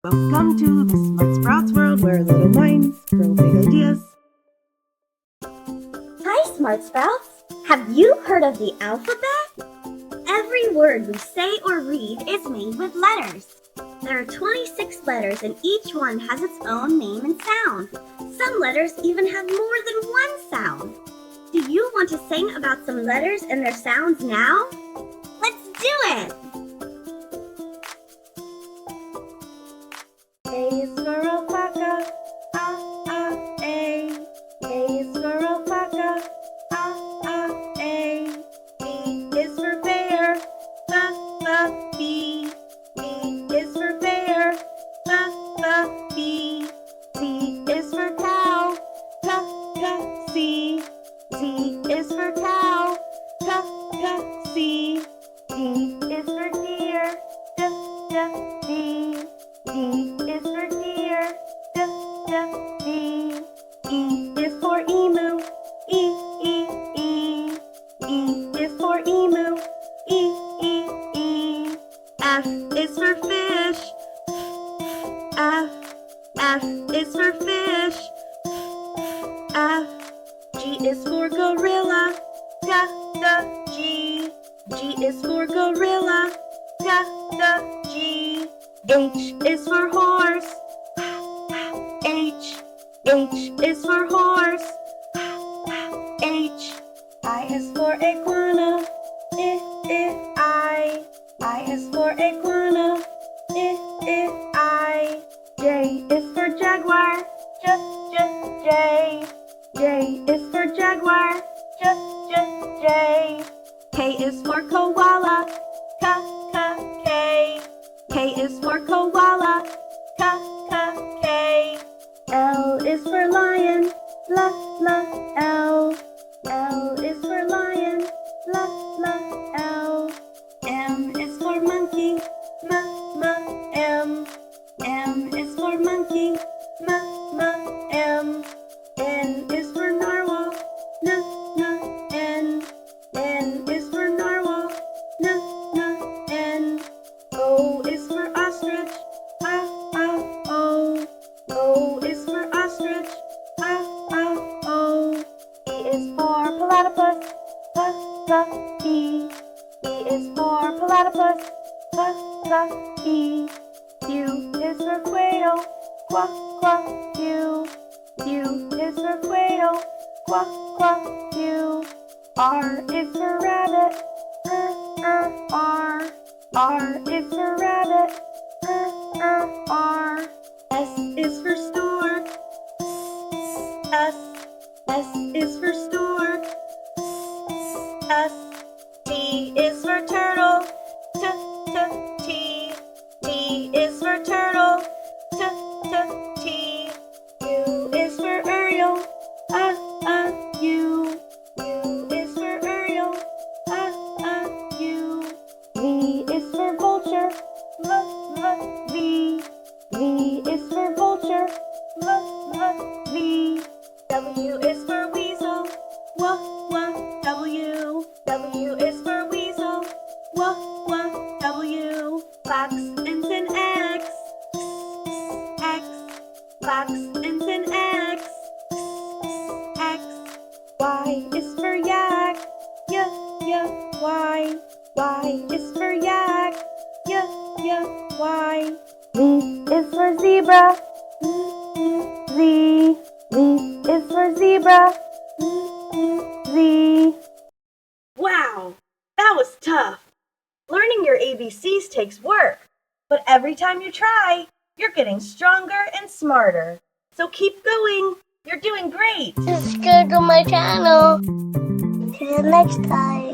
Welcome to the Smart Sprouts world where little minds grow big ideas. Hi, Smart Sprouts! Have you heard of the alphabet? Every word we say or read is made with letters. There are 26 letters and each one has its own name and sound. Some letters even have more than one sound. Do you want to sing about some letters and their sounds now? Let's do it! A is for alpaca, A. A is for alpaca, A. B is for bear, B. B is for bear, B. C is for cow, C. C is for cow, C. D is for deer, D. D is for deer, D. E is for emu, E. E is for emu, E. F is for fish, F is for fish, F. G is for gorilla, G. G is for gorilla, G. H is for horse, H. H is for horse, H. I is for iguana, I. I is for iguana, I. J is for jaguar, J. J is for jaguar, J. K is for koala, K. K is for koala, K. L is for lion, L. L is for lion, L. M is for monkey, M. M is for monkey, M. N is for narwhal, N. N is for narwhal, N. O is for ostrich, O. O is for ostrich, O. E is for platypus, E. E is for platypus, E. Q is for quail, Q. Q is for quail, Q. R is for rabbit, R. R is for rabbit, R. S is for stork, S. S is for stork, S. T is for turtle, T. T is for turtle, T. U is for Uriel, U. U is for Uriel, U. V is for vulture, V. V is for vulture, V. W is for weasel, W. W is for weasel, W. Fox ends in X, X. Fox ends in X, X. Y is for yak, Y. Y is for yak, Y. Z is for zebra, Z. Z is for zebra, Z. Wow, that was tough. Learning your ABCs takes work, but every time you try, you're getting stronger and smarter. So keep going. You're doing great. Subscribe to my channel. See you next time.